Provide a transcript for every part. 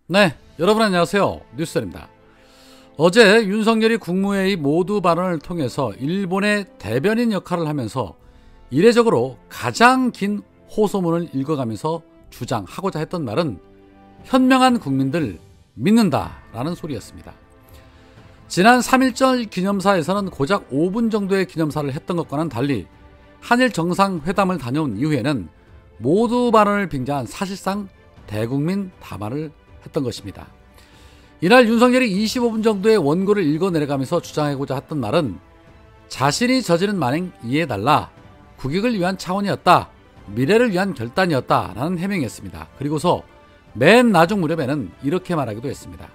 네, 여러분 안녕하세요. 뉴스입니다. 어제 윤석열이 국무회의 모두 발언을 통해서 일본의 대변인 역할을 하면서 이례적으로 가장 긴 호소문을 읽어가면서 주장하고자 했던 말은 현명한 국민들 믿는다라는 소리였습니다. 지난 3.1절 기념사에서는 고작 5분 정도의 기념사를 했던 것과는 달리 한일 정상회담을 다녀온 이후에는 모두 발언을 빙자한 사실상 대국민 담화를 했던 것입니다. 이날 윤석열이 25분 정도의 원고를 읽어내려가면서 주장하고자 했던 말은 자신이 저지른 만행 이해해달라, 국익을 위한 차원이었다, 미래를 위한 결단이었다 라는 해명이었습니다. 그리고서 맨 나중 무렵에는 이렇게 말하기도 했습니다.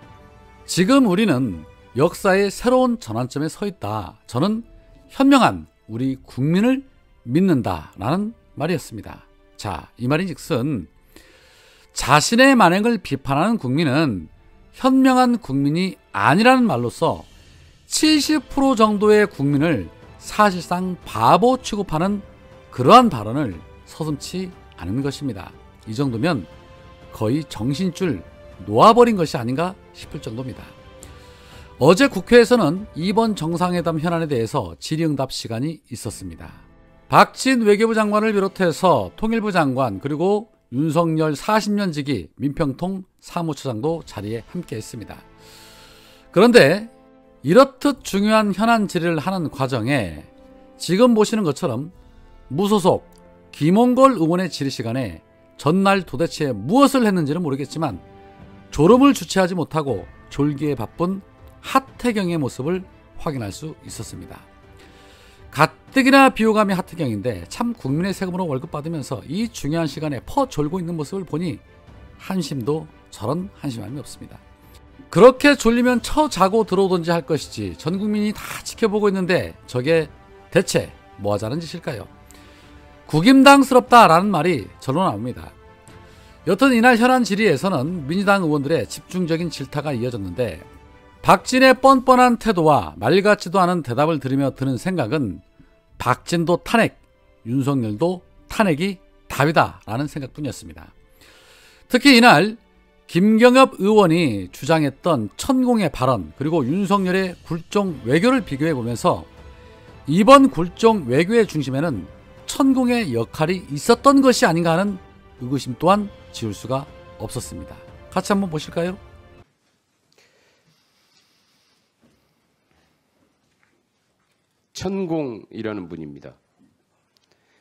지금 우리는 역사의 새로운 전환점에 서 있다. 저는 현명한 우리 국민을 믿는다 라는 말이었습니다. 자, 이 말인즉슨 자신의 만행을 비판하는 국민은 현명한 국민이 아니라는 말로써 70% 정도의 국민을 사실상 바보 취급하는 그러한 발언을 서슴지 않은 것입니다. 이 정도면 거의 정신줄 놓아버린 것이 아닌가 싶을 정도입니다. 어제 국회에서는 이번 정상회담 현안에 대해서 질의응답 시간이 있었습니다. 박진 외교부 장관을 비롯해서 통일부 장관 그리고 윤석열 40년 지기 민평통 사무처장도 자리에 함께했습니다. 그런데 이렇듯 중요한 현안 질의를 하는 과정에 지금 보시는 것처럼 무소속 김홍걸 의원의 질의 시간에 전날 도대체 무엇을 했는지는 모르겠지만 졸음을 주체하지 못하고 졸기에 바쁜 하태경의 모습을 확인할 수 있었습니다. 가뜩이나 비호감이 하태경인데 참 국민의 세금으로 월급 받으면서 이 중요한 시간에 퍼 졸고 있는 모습을 보니 한심도 저런 한심함이 없습니다. 그렇게 졸리면 자고 들어오든지 할 것이지 전 국민이 다 지켜보고 있는데 저게 대체 뭐 하자는 짓일까요? 국임당스럽다라는 말이 절로 나옵니다. 여튼 이날 현안 질의에서는 민주당 의원들의 집중적인 질타가 이어졌는데 박진의 뻔뻔한 태도와 말 같지도 않은 대답을 들으며 드는 생각은 박진도 탄핵, 윤석열도 탄핵이 답이다 라는 생각뿐이었습니다. 특히 이날 김경엽 의원이 주장했던 천공의 발언 그리고 윤석열의 굴종 외교를 비교해보면서 이번 굴종 외교의 중심에는 천공의 역할이 있었던 것이 아닌가 하는 의구심 또한 지울 수가 없었습니다. 같이 한번 보실까요? 천공이라는 분입니다.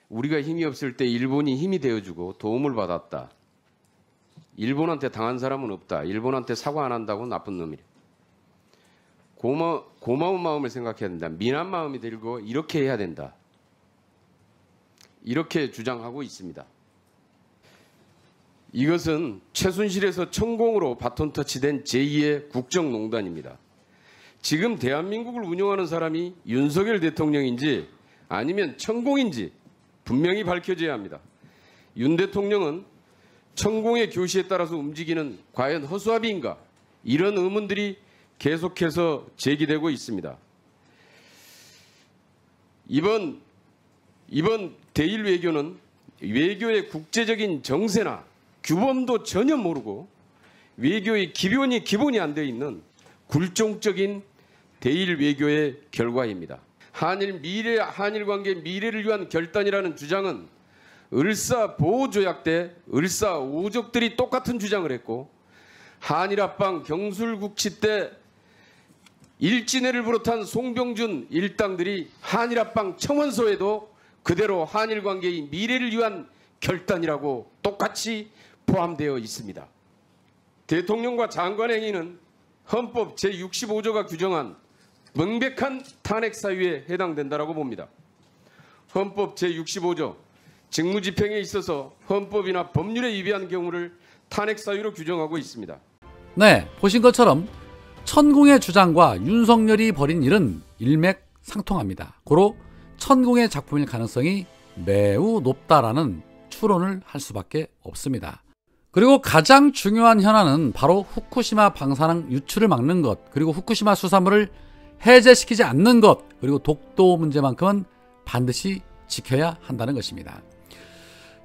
우리가 힘이 없을 때 일본이 힘이 되어주고 도움을 받았다. 일본한테 당한 사람은 없다. 일본한테 사과 안 한다고 나쁜 놈이래. 고마운 마음을 생각해야 된다. 미안 마음이 들고 이렇게 해야 된다. 이렇게 주장하고 있습니다. 이것은 최순실에서 천공으로 바톤 터치된 제2의 국정농단입니다. 지금 대한민국을 운영하는 사람이 윤석열 대통령인지 아니면 천공인지 분명히 밝혀져야 합니다. 윤 대통령은 천공의 교시에 따라서 움직이는 과연 허수아비인가? 이런 의문들이 계속해서 제기되고 있습니다. 이번 대일 외교는 외교의 국제적인 정세나 규범도 전혀 모르고 외교의 기본이 안 되어 있는 굴종적인 대일 외교의 결과입니다. 한일 관계 미래를 위한 결단이라는 주장은 을사보호조약 때 을사오족들이 똑같은 주장을 했고 한일 합방 경술국치 때 일진회를 비롯한 송병준 일당들이 한일 합방 청원서에도 그대로 한일 관계의 미래를 위한 결단이라고 똑같이 포함되어 있습니다. 대통령과 장관 행위는 헌법 제65조가 규정한 명백한 탄핵 사유에 해당된다고 봅니다. 헌법 제65조 직무집행에 있어서 헌법이나 법률에 위배한 경우를 탄핵 사유로 규정하고 있습니다. 네, 보신 것처럼 천공의 주장과 윤석열이 벌인 일은 일맥상통합니다. 고로 천공의 작품일 가능성이 매우 높다라는 추론을 할 수밖에 없습니다. 그리고 가장 중요한 현안은 바로 후쿠시마 방사능 유출을 막는 것, 그리고 후쿠시마 수산물을 해제시키지 않는 것, 그리고 독도 문제만큼은 반드시 지켜야 한다는 것입니다.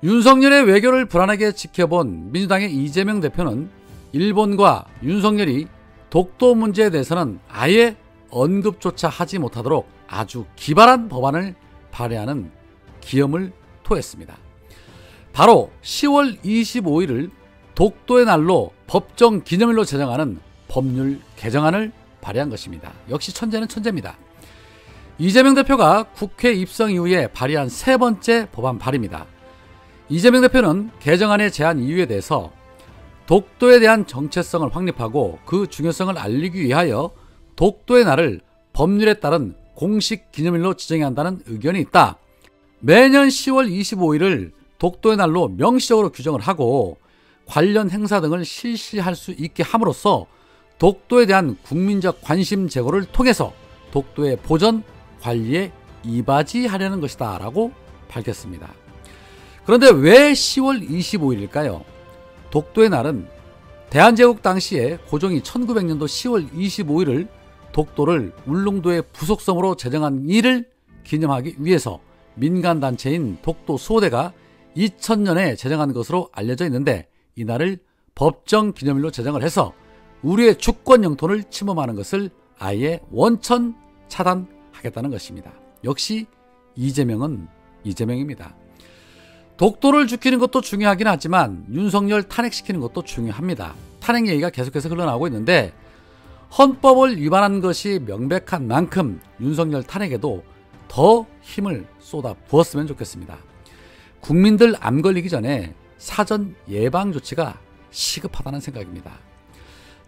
윤석열의 외교를 불안하게 지켜본 민주당의 이재명 대표는 일본과 윤석열이 독도 문제에 대해서는 아예 언급조차 하지 못하도록 아주 기발한 법안을 발의하는 기염을 토했습니다. 바로 10월 25일을 독도의 날로 법정 기념일로 제정하는 법률 개정안을 발의한 것입니다. 역시 천재는 천재입니다. 이재명 대표가 국회 입성 이후에 발의한 세 번째 법안 발의입니다. 이재명 대표는 개정안의 제안 이유에 대해서 독도에 대한 정체성을 확립하고 그 중요성을 알리기 위하여 독도의 날을 법률에 따른 공식 기념일로 지정해야 한다는 의견이 있다. 매년 10월 25일을 독도의 날로 명시적으로 규정을 하고 관련 행사 등을 실시할 수 있게 함으로써 독도에 대한 국민적 관심 제고를 통해서 독도의 보전, 관리에 이바지하려는 것이다 라고 밝혔습니다. 그런데 왜 10월 25일일까요? 독도의 날은 대한제국 당시에 고종이 1900년도 10월 25일을 독도를 울릉도의 부속섬으로 제정한 일을 기념하기 위해서 민간단체인 독도 수호대가 2000년에 제정한 것으로 알려져 있는데, 이날을 법정 기념일로 제정을 해서 우리의 주권 영토를 침범하는 것을 아예 원천 차단하겠다는 것입니다. 역시 이재명은 이재명입니다. 독도를 지키는 것도 중요하긴 하지만 윤석열 탄핵시키는 것도 중요합니다. 탄핵 얘기가 계속해서 흘러나오고 있는데 헌법을 위반한 것이 명백한 만큼 윤석열 탄핵에도 더 힘을 쏟아 부었으면 좋겠습니다. 국민들 암 걸리기 전에 사전 예방 조치가 시급하다는 생각입니다.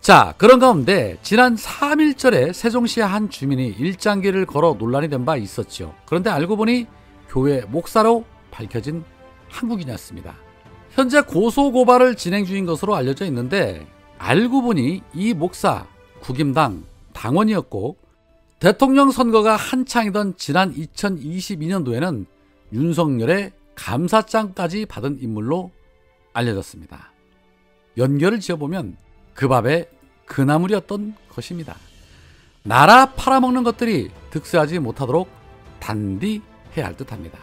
자, 그런 가운데 지난 3.1절에 세종시의 한 주민이 일장기를 걸어 논란이 된 바 있었죠. 그런데 알고 보니 교회 목사로 밝혀진 한국인이었습니다. 현재 고소고발을 진행 중인 것으로 알려져 있는데, 알고 보니 이 목사 국임당 당원이었고 대통령 선거가 한창이던 지난 2022년도에는 윤석열의 감사장까지 받은 인물로 알려졌습니다. 연결을 지어보면 그 밥에 그 나물이었던 것입니다. 나라 팔아먹는 것들이 득세하지 못하도록 단디 해야 할 듯합니다.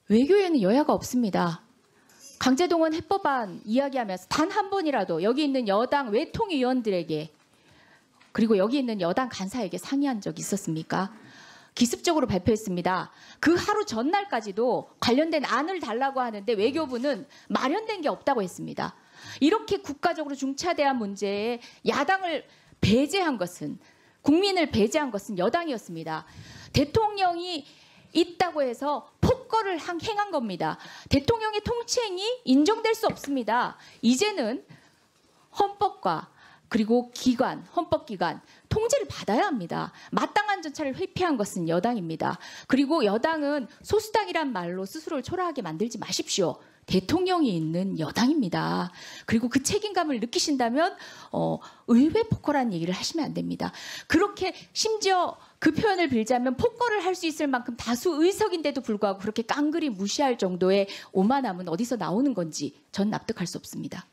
외교에는 여야가 없습니다. 강제동원 해법안 이야기하면서 단 한 번이라도 여기 있는 여당 외통위원들에게, 그리고 여기 있는 여당 간사에게 상의한 적 있었습니까? 기습적으로 발표했습니다. 그 하루 전날까지도 관련된 안을 달라고 하는데 외교부는 마련된 게 없다고 했습니다. 이렇게 국가적으로 중차대한 문제에 야당을 배제한 것은, 국민을 배제한 것은 여당이었습니다. 대통령이 있다고 해서 폭거를 행한 겁니다. 대통령의 통치행위 인정될 수 없습니다. 이제는 헌법과 그리고 기관, 헌법기관 통제를 받아야 합니다. 마땅한 절차를 회피한 것은 여당입니다. 그리고 여당은 소수당이란 말로 스스로를 초라하게 만들지 마십시오. 대통령이 있는 여당입니다. 그리고 그 책임감을 느끼신다면 의회 폭거라는 얘기를 하시면 안 됩니다. 그렇게 심지어 그 표현을 빌자면 폭거를 할 수 있을 만큼 다수 의석인데도 불구하고 그렇게 깡그리 무시할 정도의 오만함은 어디서 나오는 건지 전 납득할 수 없습니다.